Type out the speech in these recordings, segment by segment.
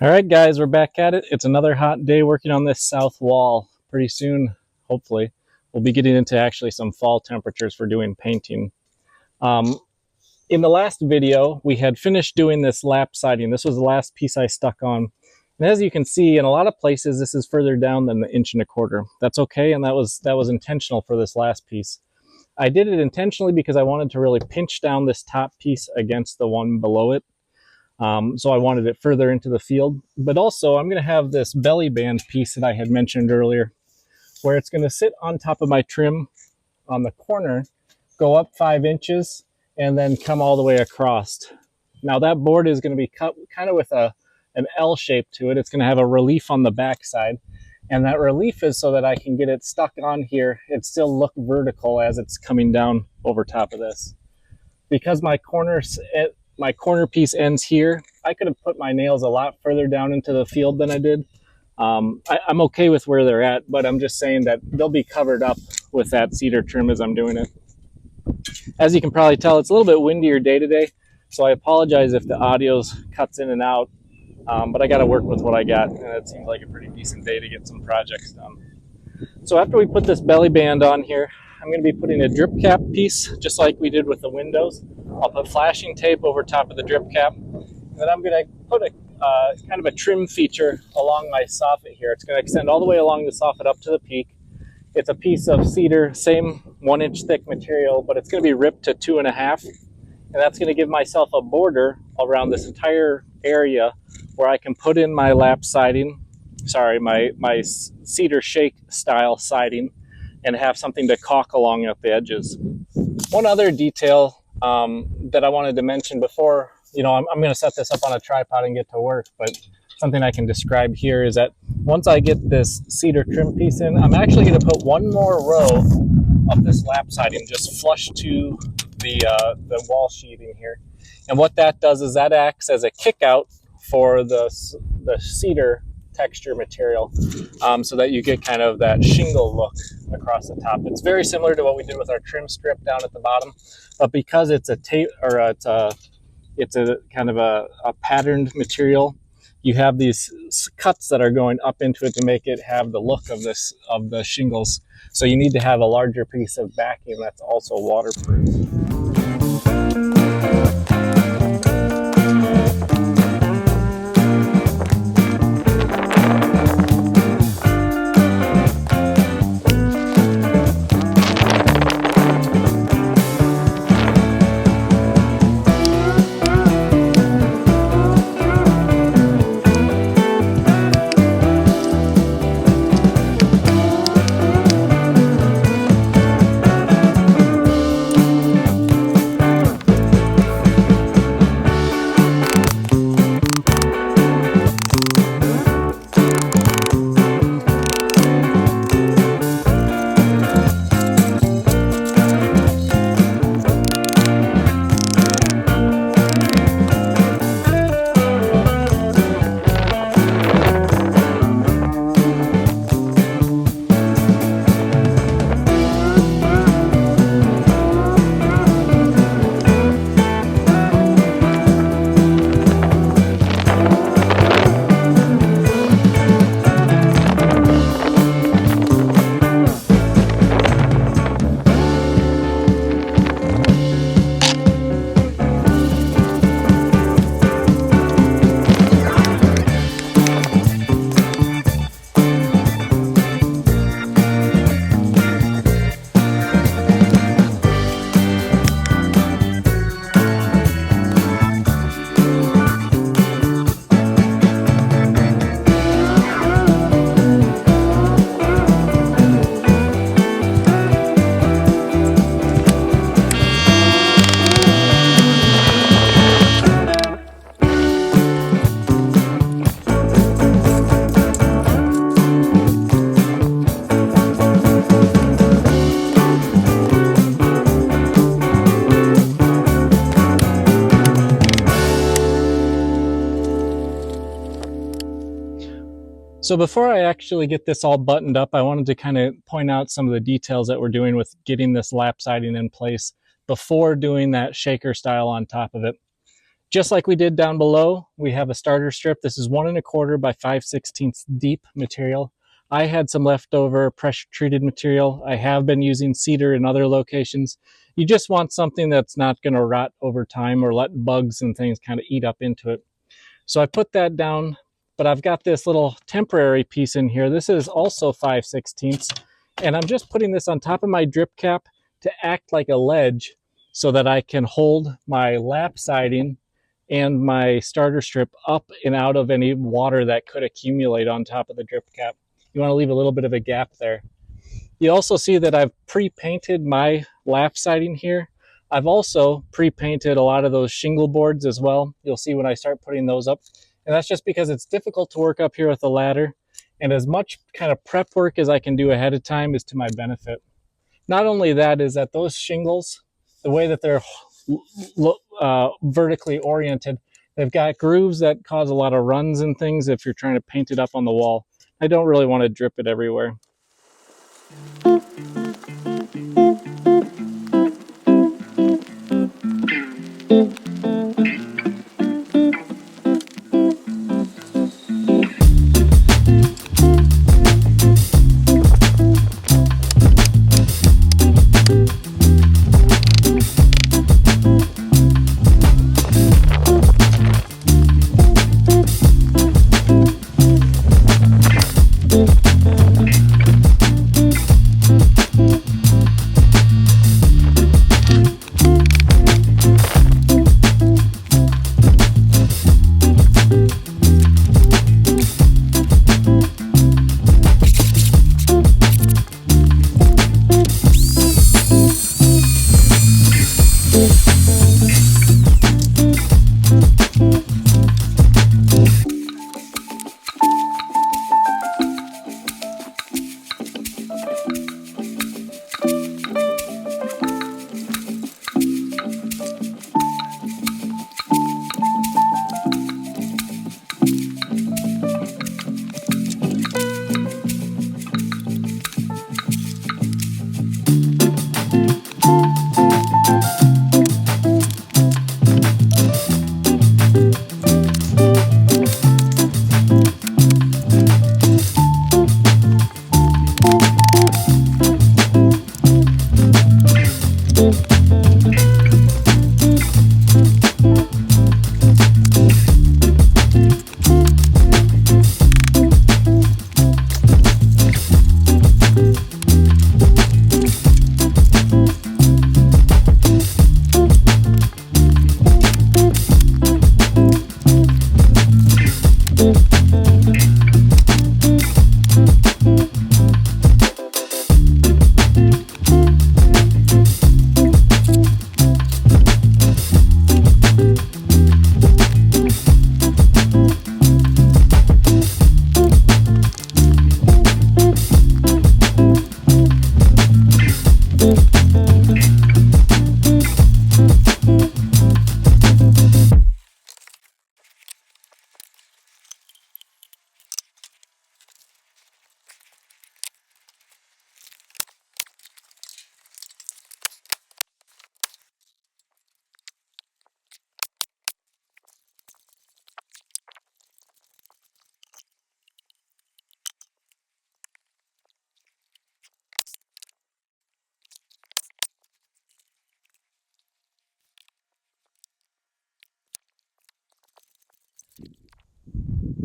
All right, guys, we're back at it. It's another hot day working on this south wall. Pretty soon, hopefully, we'll be getting into actually some fall temperatures for doing painting. In the last video, we had finished doing this lap siding. This was the last piece I stuck on. And as you can see, in a lot of places, this is further down than the 1.25 inches. That's okay, and that was intentional for this last piece. I did it intentionally because I wanted to really pinch down this top piece against the one below it. So I wanted it further into the field. But also, I'm going to have this belly band piece that I had mentioned earlier, where it's going to sit on top of my trim on the corner, go up 5 inches, and then come all the way across. Now that board is going to be cut kind of with an L shape to it. It's going to have a relief on the back side. And that relief is so that I can get it stuck on here and still look vertical as it's coming down over top of this. Because my corner piece ends here, I could have put my nails a lot further down into the field than I did. I'm okay with where they're at, but I'm just saying that they'll be covered up with that cedar trim as I'm doing it. As you can probably tell, it's a little bit windier day today, so I apologize if the audio cuts in and out, but I got to work with what I got, and it seems like a pretty decent day to get some projects done. So after we put this belly band on here, I'm going to be putting a drip cap piece, just like we did with the windows. I'll put flashing tape over top of the drip cap, and then I'm going to put a kind of a trim feature along my soffit here. It's going to extend all the way along the soffit up to the peak. It's a piece of cedar, same 1 inch thick material, but it's going to be ripped to 2.5, and that's going to give myself a border around this entire area where I can put in my lap siding, my cedar shake style siding, and have something to caulk along at the edges. One other detail that I wanted to mention before, I'm going to set this up on a tripod and get to work, but something I can describe here is that once I get this cedar trim piece in, I'm actually going to put one more row of this lap siding just flush to the wall sheathing here. And what that does is that acts as a kick out for the cedar texture material, so that you get kind of that shingle look across the top. It's very similar to what we did with our trim strip down at the bottom, but because it's a kind of a patterned material, you have these cuts that are going up into it to make it have the look of the shingles. So you need to have a larger piece of backing that's also waterproof. So before I actually get this all buttoned up, I wanted to kind of point out some of the details that we're doing with getting this lap siding in place before doing that shaker style on top of it. Just like we did down below, we have a starter strip. This is 1 1/4 by 5/16 deep material. I had some leftover pressure treated material. I have been using cedar in other locations. You just want something that's not going to rot over time or let bugs and things kind of eat up into it. So I put that down, but I've got this little temporary piece in here. This is also 5/16, and I'm just putting this on top of my drip cap to act like a ledge so that I can hold my lap siding and my starter strip up and out of any water that could accumulate on top of the drip cap. You want to leave a little bit of a gap there. You also see that I've pre-painted my lap siding here. I've also pre-painted a lot of those shingle boards as well. You'll see when I start putting those up. And that's just because it's difficult to work up here with a ladder. And as much kind of prep work as I can do ahead of time is to my benefit. Not only that, is that those shingles, the way that they're vertically oriented, they've got grooves that cause a lot of runs and things if you're trying to paint it up on the wall. I don't really want to drip it everywhere.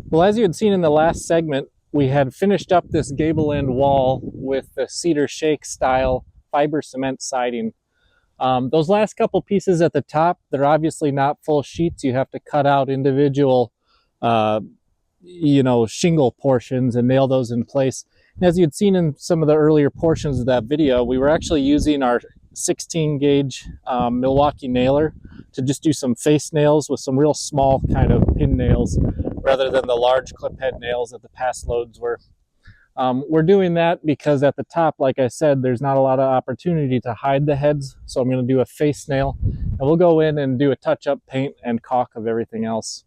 Well, as you had seen in the last segment, we had finished up this gable end wall with the cedar shake style fiber cement siding. Those last couple pieces at the top, they're obviously not full sheets. You have to cut out individual, shingle portions and nail those in place. And as you'd seen in some of the earlier portions of that video, we were actually using our 16 gauge Milwaukee nailer to just do some face nails with some real small kind of pin nails rather than the large clip head nails that the past loads were. We're doing that because at the top, like I said, there's not a lot of opportunity to hide the heads. So I'm going to do a face nail and we'll go in and do a touch-up paint and caulk of everything else.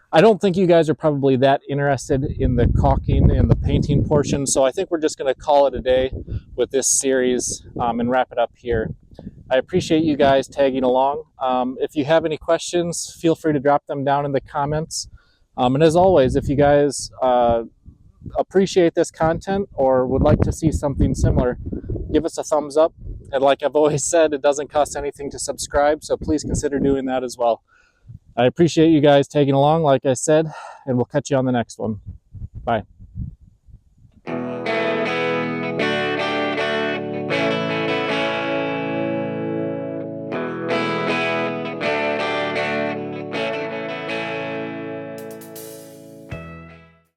I don't think you guys are probably that interested in the caulking and the painting portion. So I think we're just going to call it a day with this series and wrap it up here. I appreciate you guys tagging along. If you have any questions, feel free to drop them down in the comments. And as always, if you guys appreciate this content or would like to see something similar, give us a thumbs up. And like I've always said, it doesn't cost anything to subscribe, so please consider doing that as well. I appreciate you guys tagging along, like I said, and we'll catch you on the next one. Bye.